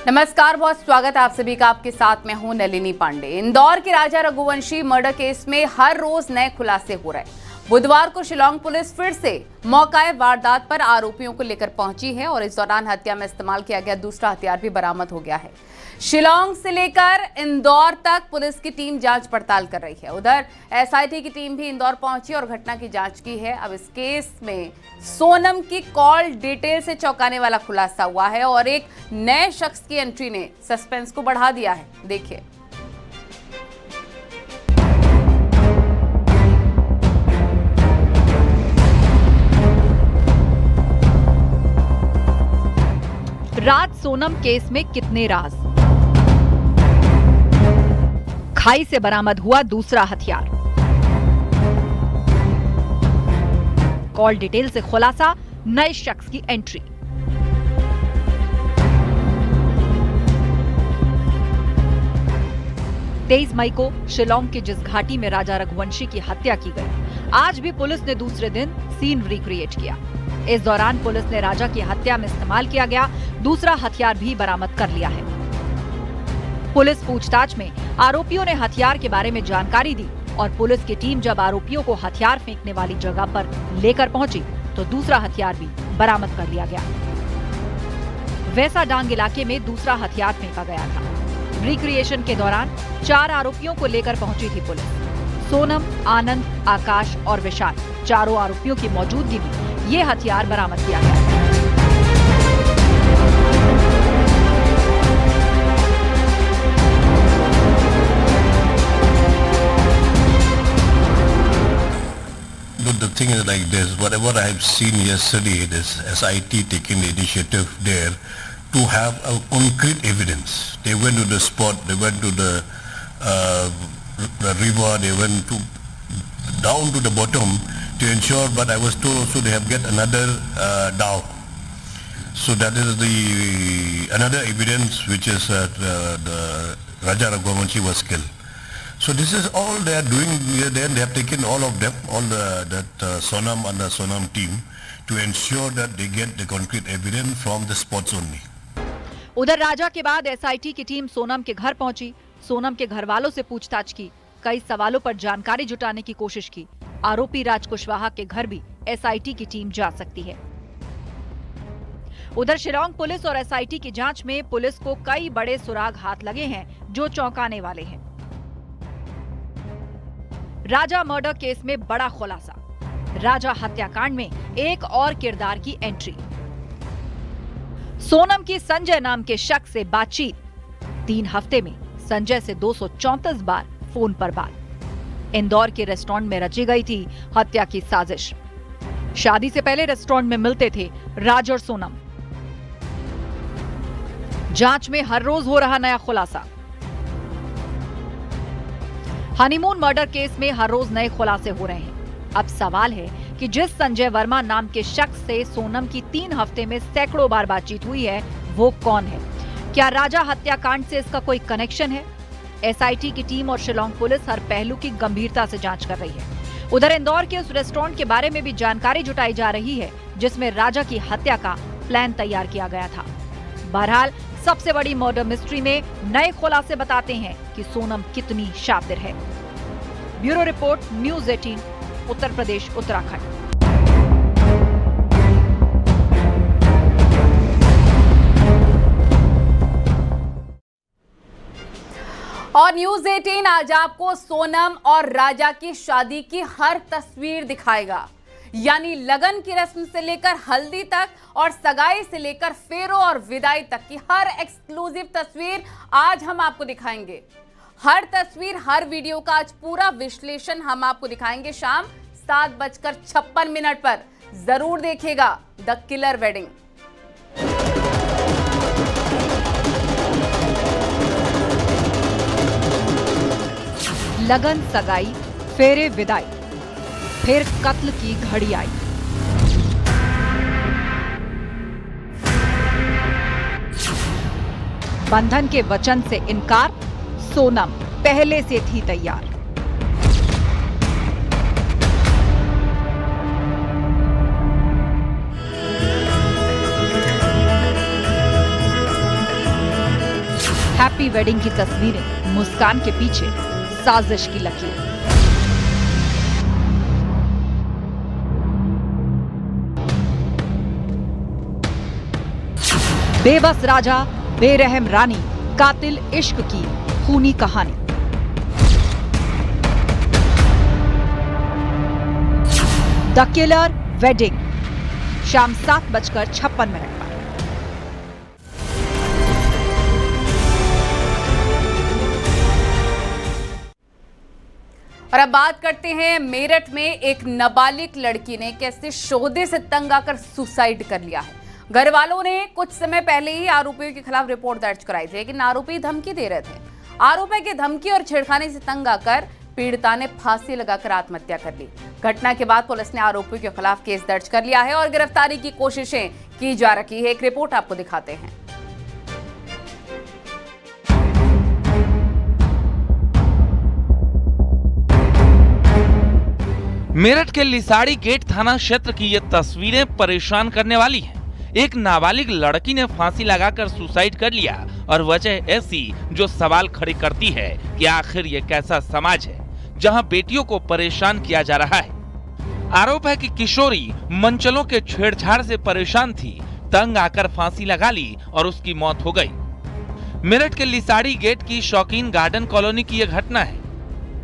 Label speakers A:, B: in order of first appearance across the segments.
A: नमस्कार, बहुत स्वागत है आप सभी का। आपके साथ मैं हूं नलिनी पांडे। इंदौर के राजा रघुवंशी मर्डर केस में हर रोज नए खुलासे हो रहे हैं। बुधवार को शिलांग पुलिस फिर से मौका वारदात पर आरोपियों को लेकर पहुंची है और इस दौरान हत्या में इस्तेमाल किया गया दूसरा हथियार भी बरामद हो गया है। शिलांग से लेकर इंदौर तक पुलिस की टीम जांच पड़ताल कर रही है। उधर एसआईटी की टीम भी इंदौर पहुंची और घटना की जांच की है। अब इस केस में सोनम की कॉल डिटेल से चौंकाने वाला खुलासा हुआ है और एक नए शख्स की एंट्री ने सस्पेंस को बढ़ा दिया है। देखिए।
B: राज सोनम केस में कितने राज। खाई से बरामद हुआ दूसरा हथियार। कॉल डिटेल से खुलासा, नए शख्स की एंट्री। तेईस मई को शिलांग के जिस घाटी में राजा रघुवंशी की हत्या की गई, आज भी पुलिस ने दूसरे दिन सीन रिक्रिएट किया। इस दौरान पुलिस ने राजा की हत्या में इस्तेमाल किया गया दूसरा हथियार भी बरामद कर लिया है। पुलिस पूछताछ में आरोपियों ने हथियार के बारे में जानकारी दी और पुलिस की टीम जब आरोपियों को हथियार फेंकने वाली जगह पर लेकर पहुंची तो दूसरा हथियार भी बरामद कर लिया गया। वैसा डांग इलाके में दूसरा हथियार फेंका गया था। रिक्रिएशन के दौरान 4 आरोपियों को लेकर पहुंची थी पुलिस। सोनम, आनंद, आकाश और विशाल, चारों आरोपियों की मौजूदगी में ये हथियार बरामद किया गया।
C: The thing is like this, whatever I have seen yesterday, this SIT taking the initiative there to have a concrete evidence. They went to the spot, they went to the river, they went to down to the bottom to ensure, but I was told also they have get another dhow. So that is the another evidence which is the Raja Raghuvanshi was killed. So this is all they are doing. Then they have taken all of them, all Sonam and the Sonam team to ensure that they get the concrete evidence from the spots only.
B: उधर राजा के बाद SIT की team Sonam के घर पहुंची। सोनम के घर वालों से पूछताछ की, कई सवालों पर जानकारी जुटाने की कोशिश की। आरोपी राज कुशवाहा के घर भी एसआईटी की टीम जा सकती है। उधर शिलांग पुलिस और एसआईटी की जांच में पुलिस को कई बड़े सुराग हाथ लगे हैं जो चौंकाने वाले हैं। राजा मर्डर केस में बड़ा खुलासा। राजा हत्याकांड में एक और किरदार की एंट्री। सोनम की संजय नाम के शख्स से बातचीत। 3 हफ्ते में संजय से 234 बार फोन पर बात। इंदौर के रेस्टोरेंट में रची गई थी हत्या की साजिश। शादी से पहले रेस्टोरेंट में मिलते थे राज और सोनम। जांच में हर रोज हो रहा नया खुलासा। हनीमून मर्डर केस में हर रोज नए खुलासे हो रहे हैं। अब सवाल है कि जिस संजय वर्मा नाम के शख्स से सोनम की 3 हफ्ते में सैकड़ों बार बातचीत हुई है, वो कौन है? क्या राजा हत्याकांड से इसका कोई कनेक्शन है? एसआईटी की टीम और शिलांग पुलिस हर पहलू की गंभीरता से जांच कर रही है। उधर इंदौर के उस रेस्टोरेंट के बारे में भी जानकारी जुटाई जा रही है जिसमें राजा की हत्या का प्लान तैयार किया गया था। बहरहाल सबसे बड़ी मर्डर मिस्ट्री में नए खुलासे बताते हैं कि सोनम कितनी शातिर है। Bureau report, news 18, Uttar Pradesh, Uttarakhand.
A: और न्यूज़ 18 आज आपको सोनम और राजा की शादी की हर तस्वीर दिखाएगा। यानी लगन की रस्म से लेकर हल्दी तक और सगाई से लेकर फेरों और विदाई तक की हर एक्सक्लूसिव तस्वीर आज हम आपको दिखाएंगे। हर तस्वीर, हर वीडियो का आज पूरा विश्लेषण हम आपको दिखाएंगे शाम 7:56 पर। जरूर देखिएगा द किलर वेडिंग।
B: लगन, सगाई, फेरे, विदाई, फिर कत्ल की घड़ी आई। बंधन के वचन से इनकार, सोनम पहले से थी तैयार। हैप्पी वेडिंग की तस्वीरें, मुस्कान के पीछे साजिश की लकीर। बेबस राजा, बेरहम रानी, कातिल इश्क की खूनी कहानी। द किलर वेडिंग, शाम 7:56 पर।
A: और अब बात करते हैं मेरठ में एक नाबालिग लड़की ने कैसे शोहदे से तंग आकर सुसाइड कर लिया है। घर वालों ने कुछ समय पहले ही आरोपियों के खिलाफ रिपोर्ट दर्ज कराई थी, लेकिन आरोपी धमकी दे रहे थे। आरोपी की धमकी और छेड़खानी से तंग आकर पीड़िता ने फांसी लगाकर आत्महत्या कर ली। घटना के बाद पुलिस ने आरोपियों के खिलाफ केस दर्ज कर लिया है और गिरफ्तारी की कोशिशें की जा रही है। एक रिपोर्ट आपको दिखाते हैं।
D: मेरठ के लिसाड़ी गेट थाना क्षेत्र की ये तस्वीरें परेशान करने वाली हैं। एक नाबालिग लड़की ने फांसी लगाकर सुसाइड कर लिया और वजह ऐसी जो सवाल खड़े करती है कि आखिर ये कैसा समाज है जहां बेटियों को परेशान किया जा रहा है। आरोप है कि किशोरी मंचलों के छेड़छाड़ से परेशान थी, तंग आकर फांसी लगा ली और उसकी मौत हो गई। मेरठ के लिसाड़ी गेट की शौकीन गार्डन कॉलोनी की यह घटना है।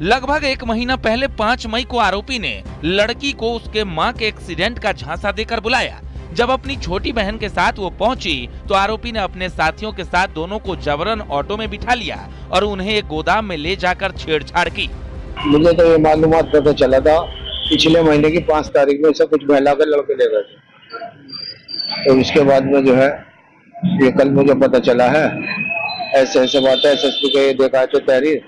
D: लगभग 1 महीना पहले 5 मई को आरोपी ने लड़की को उसके मां के एक्सीडेंट का झांसा देकर बुलाया। जब अपनी छोटी बहन के साथ वो पहुंची तो आरोपी ने अपने साथियों के साथ दोनों को जबरन ऑटो में बिठा लिया और उन्हें एक गोदाम में ले जाकर छेड़छाड़ की।
E: मुझे तो ये मालूमात पता चला था पिछले महीने की 5 तारीख में सब कुछ बहला कर लड़के ले गए थे। तो इसके बाद में जो है ये कल मुझे पता चला है ऐसे ऐसे बात है, एसएसपी को ये देखा है तो तहरीर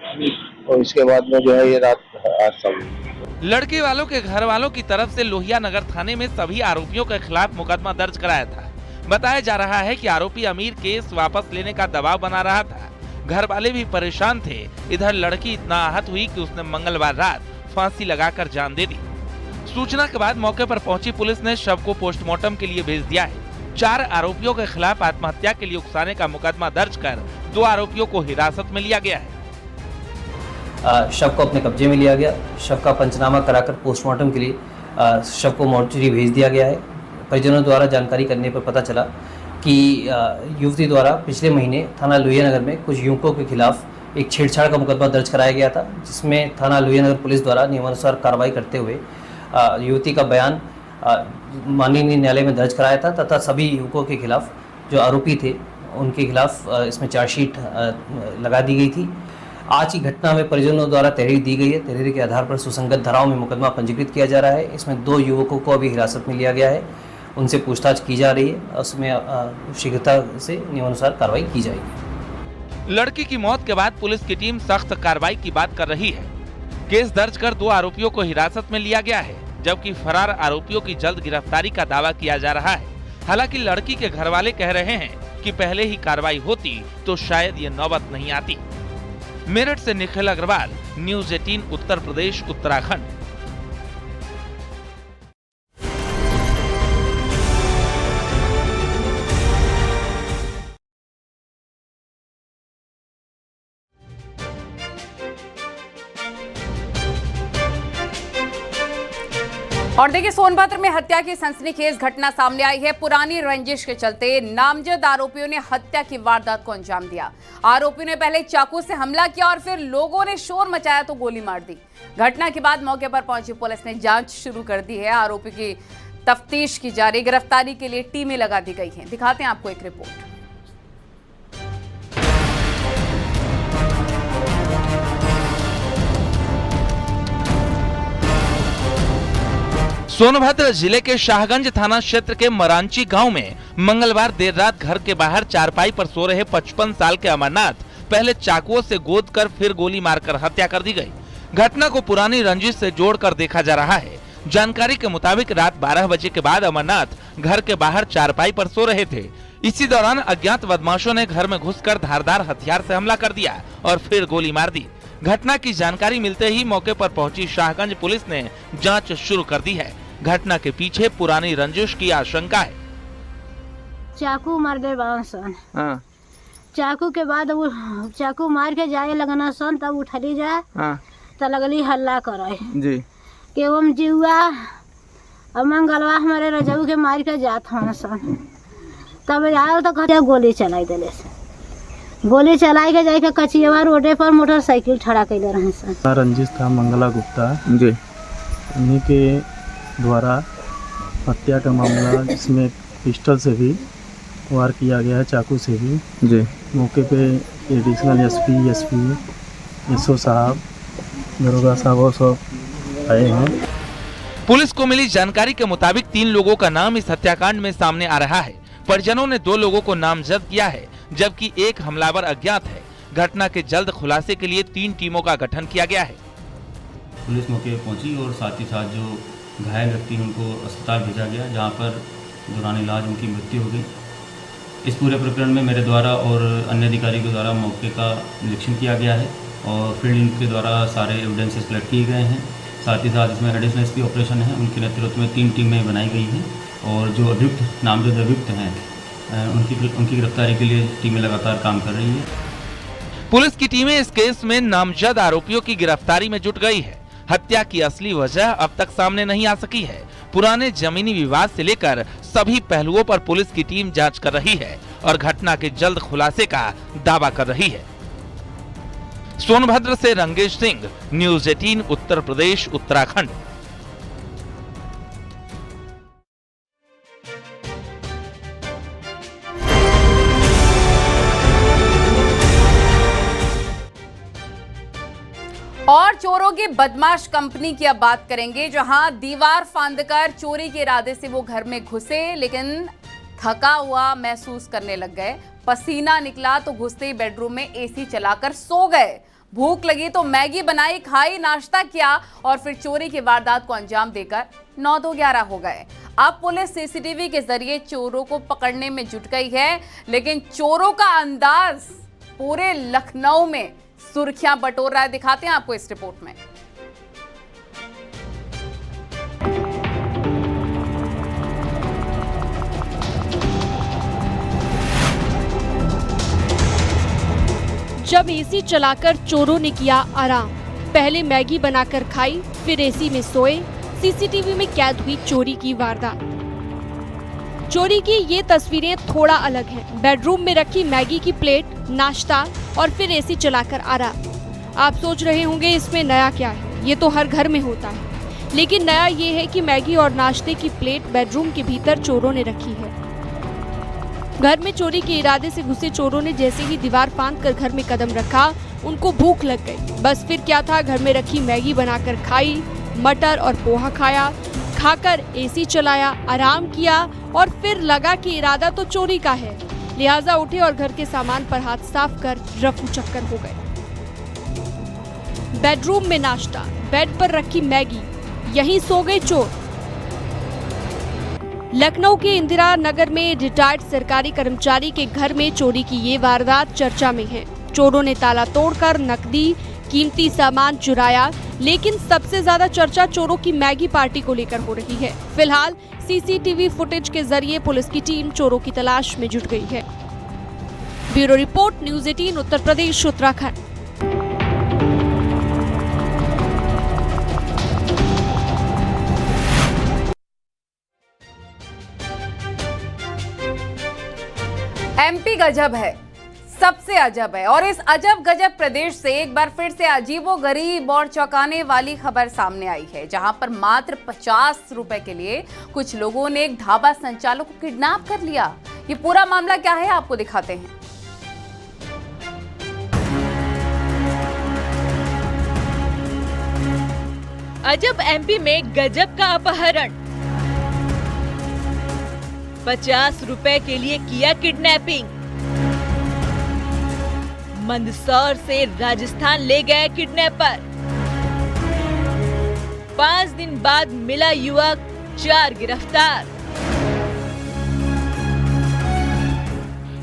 E: और इसके बाद में जो है ये रात आज सब।
D: लड़के वालों के घर वालों की तरफ से लोहिया नगर थाने में सभी आरोपियों के खिलाफ मुकदमा दर्ज कराया था। बताया जा रहा है कि आरोपी अमीर केस वापस लेने का दबाव बना रहा था। घर वाले भी परेशान थे। इधर लड़की इतना आहत हुई कि उसने मंगलवार रात फांसी लगाकर जान दे दी। सूचना के बाद मौके पर पहुंची पुलिस ने शव को पोस्टमार्टम के लिए भेज दिया है। 4 आरोपियों के खिलाफ आत्महत्या के लिए उकसाने का मुकदमा दर्ज कर 2 आरोपियों को हिरासत में लिया गया है।
F: शव को अपने कब्जे में लिया गया। शव का पंचनामा कराकर पोस्टमार्टम के लिए शव को मोर्चरी भेज दिया गया है। परिजनों द्वारा जानकारी करने पर पता चला कि युवती द्वारा पिछले महीने थाना लोहिया नगर में कुछ युवकों के खिलाफ एक छेड़छाड़ का मुकदमा दर्ज कराया गया था, जिसमें थाना लोहिया नगर पुलिस द्वारा नियमानुसार कार्रवाई करते हुए युवती का बयान माननीय न्यायालय में दर्ज कराया था तथा सभी युवकों के खिलाफ जो आरोपी थे उनके खिलाफ इसमें चार्जशीट लगा दी गई थी। आज की घटना में परिजनों द्वारा तहरीर दी गई है। तहरीर के आधार पर सुसंगत धाराओं में मुकदमा पंजीकृत किया जा रहा है। इसमें 2 युवकों को अभी हिरासत में लिया गया है, उनसे पूछताछ की जा रही है। उसमें शीघ्रता से नियमानुसार कार्रवाई की जाएगी।
D: लड़की की मौत के बाद पुलिस की टीम सख्त कार्रवाई की बात कर रही है। केस दर्ज कर 2 आरोपियों को हिरासत में लिया गया है, जबकि फरार आरोपियों की जल्द गिरफ्तारी का दावा किया जा रहा है। हालांकि लड़की के घर वाले कह रहे हैं कि पहले ही कार्रवाई होती तो शायद ये नौबत नहीं आती। मेरठ से निखिल अग्रवाल, न्यूज़ 18 उत्तर प्रदेश उत्तराखंड।
A: और देखिए, सोनभद्र में हत्या की सनसनीखेज घटना सामने आई है। पुरानी रंजिश के चलते नामजद आरोपियों ने हत्या की वारदात को अंजाम दिया। आरोपियों ने पहले चाकू से हमला किया और फिर लोगों ने शोर मचाया तो गोली मार दी। घटना के बाद मौके पर पहुंची पुलिस ने जांच शुरू कर दी है। आरोपी की तफ्तीश की जा रही, गिरफ्तारी के लिए टीमें लगा दी गई हैं। दिखाते हैं आपको एक रिपोर्ट।
D: सोनभद्र जिले के शाहगंज थाना क्षेत्र के मरांची गांव में मंगलवार देर रात घर के बाहर चारपाई पर सो रहे 55 साल के अमरनाथ पहले चाकुओं से गोद कर फिर गोली मारकर हत्या कर दी गई। घटना को पुरानी रंजिश से जोड़कर देखा जा रहा है। जानकारी के मुताबिक रात 12 बजे के बाद अमरनाथ घर के बाहर चारपाई पर सो रहे थे। इसी दौरान अज्ञात बदमाशों ने घर में घुसकर धारदार हथियार से हमला कर दिया और फिर गोली मार दी। घटना की जानकारी मिलते ही मौके पर पहुंची शाहगंज पुलिस ने जांच शुरू कर दी है। घटना के पीछे पुरानी रंजिश की आशंका है।
G: चाकू मार गए बासन। चाकू के बाद वो चाकू मार के जाए लगना सन, तब उठली जाए तो लगली हल्ला करे
H: जी
G: कि ओम जीवा और मंगलवा हमारे रजऊ के मार के जात हन सन। तब आयल तो कहते गोली चलाई दिले से, गोली चलाई के जाके कचियवा रोडे पर मोटरसाइकिल खड़ा कैले रहे सन।
H: रंजिश था मंगला गुप्ता जी, उन्हीं के द्वारा हत्या का मामला, जिसमें पिस्टल से भी वार किया गया है, चाकू से भी जी। मौके पे एडिशनल एसपी एसओ साहब, दरोगा साहब और सब आए हैं।
D: पुलिस को मिली जानकारी के मुताबिक 3 लोगों का नाम इस हत्याकांड में सामने आ रहा है। परिजनों ने 2 लोगों को नामजद किया है, जबकि एक हमलावर अज्ञात है। घटना के जल्द खुलासे के लिए 3 टीमों का गठन किया गया है।
I: पुलिस मौके पर पहुंची और साथ ही साथ जो घायल व्यक्ति उनको अस्पताल भेजा गया, जहां पर दौरान इलाज उनकी मृत्यु हो गई। इस पूरे प्रकरण में मेरे द्वारा और अन्य अधिकारी के द्वारा मौके का निरीक्षण किया गया है और फील्ड के द्वारा सारे एविडेंसेस कलेक्ट किए गए हैं। साथ ही साथ इसमें एडिशनल एसपी ऑपरेशन है, उनके नेतृत्व में 3 टीमें बनाई गई हैं और जो अभियुक्त नामजद अभियुक्त हैं उनकी गिरफ्तारी के लिए टीमें लगातार काम कर रही है।
D: पुलिस की टीमें इस केस में नामजद आरोपियों की गिरफ्तारी में जुट गई है। हत्या की असली वजह अब तक सामने नहीं आ सकी है। पुराने जमीनी विवाद से लेकर सभी पहलुओं पर पुलिस की टीम जांच कर रही है और घटना के जल्द खुलासे का दावा कर रही है। सोनभद्र से रंगेश सिंह, न्यूज़ 18 उत्तर प्रदेश उत्तराखंड।
A: और चोरों की बदमाश कंपनी की अब बात करेंगे, जहां दीवार फांदकर चोरी के इरादे से वो घर में घुसे, लेकिन थका हुआ महसूस करने लग गए। पसीना निकला तो घुसते ही बेडरूम में एसी चलाकर सो गए। भूख लगी तो मैगी बनाई, खाई, नाश्ता किया और फिर चोरी की वारदात को अंजाम देकर 9-11 हो गए। अब पुलिस सीसीटीवी के जरिए चोरों को पकड़ने में जुट गई है, लेकिन चोरों का अंदाज पूरे लखनऊ में सुर्खियां बटोर रहा है। दिखाते हैं आपको इस रिपोर्ट में।
J: जब एसी चलाकर चोरों ने किया आराम, पहले मैगी बनाकर खाई, फिर एसी में सोए, सीसीटीवी में कैद हुई चोरी की वारदात। चोरी की ये तस्वीरें थोड़ा अलग हैं। बेडरूम में रखी मैगी की प्लेट, नाश्ता और फिर एसी चलाकर आराम। आप सोच रहे होंगे इसमें नया क्या है, ये तो हर घर में होता है। लेकिन नया ये है कि मैगी और नाश्ते की प्लेट बेडरूम के भीतर चोरों ने रखी है। घर में चोरी के इरादे से घुसे चोरों ने जैसे ही दीवार फांदकर घर में कदम रखा, उनको भूख लग गई। बस फिर क्या था, घर में रखी मैगी बनाकर खाई, मटर और पोहा खाया, खाकर एसी चलाया, आराम किया और फिर लगा कि इरादा तो चोरी का है, लिहाजा उठे और घर के सामान पर हाथ साफ कर रफू चक्कर हो गए। बेडरूम में नाश्ता, बेड पर रखी मैगी, यहीं सो गए चोर। लखनऊ के इंदिरा नगर में रिटायर्ड सरकारी कर्मचारी के घर में चोरी की ये वारदात चर्चा में है। चोरों ने ताला तोड़कर नकदी, कीमती सामान चुराया, लेकिन सबसे ज्यादा चर्चा चोरों की मैगी पार्टी को लेकर हो रही है। फिलहाल सीसीटीवी फुटेज के जरिए पुलिस की टीम चोरों की तलाश में जुट गई है। Bureau report, news 18 Uttar Pradesh Uttarakhand.
A: MP गजब है, सबसे अजब है। और इस अजब गजब प्रदेश से एक बार फिर से अजीबोगरीब और चौंकाने वाली खबर सामने आई है, जहां पर मात्र 50 रुपए के लिए कुछ लोगों ने एक ढाबा संचालक को किडनैप कर लिया। ये पूरा मामला क्या है आपको दिखाते हैं।
K: अजब एमपी में गजब का अपहरण, 50 रुपए के लिए किया किडनैपिंग। मंदसौर से राजस्थान ले गए किडनैपर। 5 दिन बाद मिला युवक, 4 गिरफ्तार।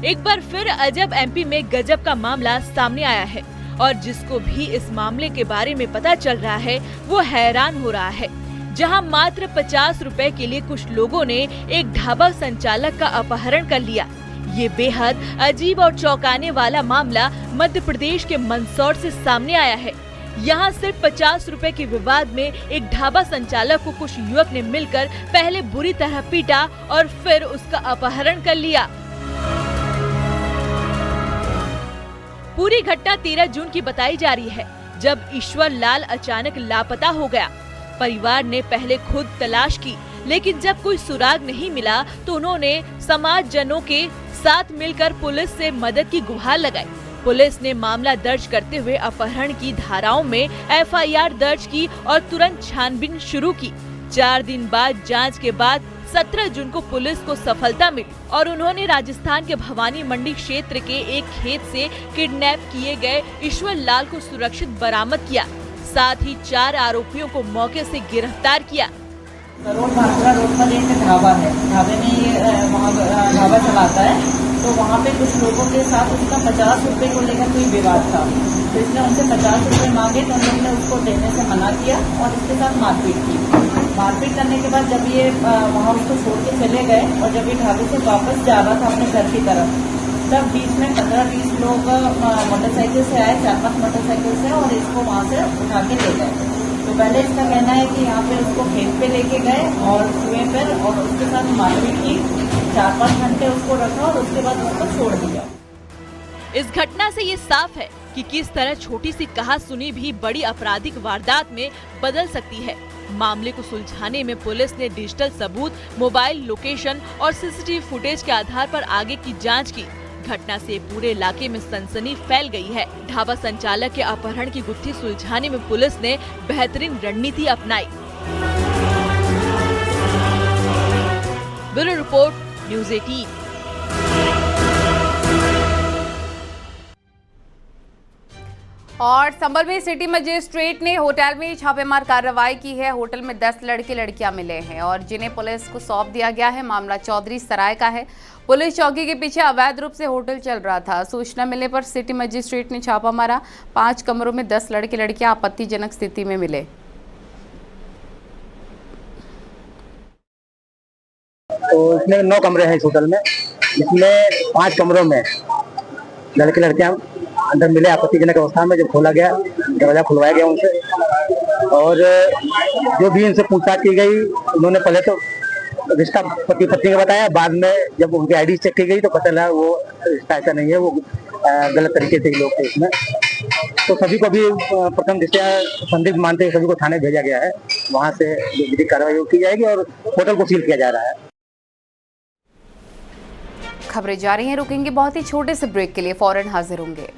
K: एक बार फिर अजब एमपी में गजब का मामला सामने आया है और जिसको भी इस मामले के बारे में पता चल रहा है वो हैरान हो रहा है। जहां मात्र 50 रुपए के लिए कुछ लोगों ने एक ढाबा संचालक का अपहरण कर लिया। ये बेहद अजीब और चौंकाने वाला मामला मध्य प्रदेश के मंदसौर से सामने आया है। यहाँ सिर्फ 50 रुपए के विवाद में एक ढाबा संचालक को कुछ युवक ने मिलकर पहले बुरी तरह पीटा और फिर उसका अपहरण कर लिया। पूरी घटना 13 जून की बताई जा रही है, जब ईश्वर लाल अचानक लापता हो गया। परिवार ने पहले खुद तलाश की, लेकिन जब कोई सुराग नहीं मिला तो उन्होंने समाजजनों के साथ मिलकर पुलिस से मदद की गुहार लगाई। पुलिस ने मामला दर्ज करते हुए अपहरण की धाराओं में FIR दर्ज की और तुरंत छानबीन शुरू की। 4 दिन बाद जांच के बाद 17 जून को पुलिस को सफलता मिली और उन्होंने राजस्थान के भवानी मंडी क्षेत्र के एक खेत से किडनैप किए गए ईश्वर लाल को सुरक्षित बरामद किया। साथ ही 4 आरोपियों को मौके से गिरफ्तार किया।
L: रोड पर एक ढाबा है, ढाबे में ये वहाँ ढाबा चलाता है, तो वहाँ पे कुछ लोगों के साथ उसका 50 रुपए को लेकर कोई विवाद था। तो इसने उनसे 50 रुपए मांगे तो उन्होंने उसको देने से मना किया और इसके साथ मारपीट की। मारपीट करने के बाद जब ये वहाँ उसको छोड़ के चले गए और जब ये ढाबे से वापस जा रहा था अपने घर की तरफ, तब बीच में 15-20 लोग मोटरसाइकिल से आए, 4-5 मोटरसाइकिल से, और इसको वहाँ से उठा के ले गए। तो पहले इसका कहना है कि यहाँ पे उसको खेत पे लेके गए और कुएं पर और उसके साथ मारपीट की, 4-5 घंटे उसको रखा और उसके बाद उसको छोड़ दिया।
K: इस घटना से ये साफ है कि किस तरह छोटी सी कहासुनी भी बड़ी आपराधिक वारदात में बदल सकती है। मामले को सुलझाने में पुलिस ने डिजिटल सबूत, मोबाइल लोकेशन और CCTV फुटेज के आधार पर आगे की जांच की। घटना से पूरे इलाके में सनसनी फैल गई है। ढाबा संचालक के अपहरण की गुत्थी सुलझाने में पुलिस ने बेहतरीन रणनीति अपनाई। Bureau report, news 18।
A: और संभल में सिटी मजिस्ट्रेट ने होटल में छापेमार कार्रवाई की है। होटल में 10 लड़के लड़कियां मिले हैं और जिन्हें पुलिस को सौंप दिया गया है। मामला चौधरी सराय का है। पुलिस चौकी के पीछे अवैध रूप से होटल चल रहा था। सूचना मिलने पर सिटी मजिस्ट्रेट ने छापा मारा। 5 कमरों में 10 लड़के लड़कियां आपत्तिजनक स्थिति में मिले।
E: तो इसमें 9 कमरे हैं इस होटल में, जिसमें 5 कमरों में लड़के लड़कियां अंदर मिले आपत्तिजनक अवस्था में। जब खोला गया, दरवाजा खुलवाया गया उनसे, और जो भी इनसे पूछताछ की गई, उन्होंने पहले तो रिश्ता पति पत्नी का बताया। बाद में जब उनकी ID चेक की गई तो पता लगा वो रिश्ता ऐसा नहीं है, वो गलत तरीके से लोग थे इसमें। तो सभी को भी प्रथम दृष्टया संदिग्ध मानते हुए सभी को थाने भेजा गया है। वहाँ से विधिक कार्रवाई की जाएगी और होटल को सील किया जा रहा है।
A: खबरें जारी हैं, रुकेंगे बहुत ही छोटे से ब्रेक के लिए, फौरन हाजिर होंगे।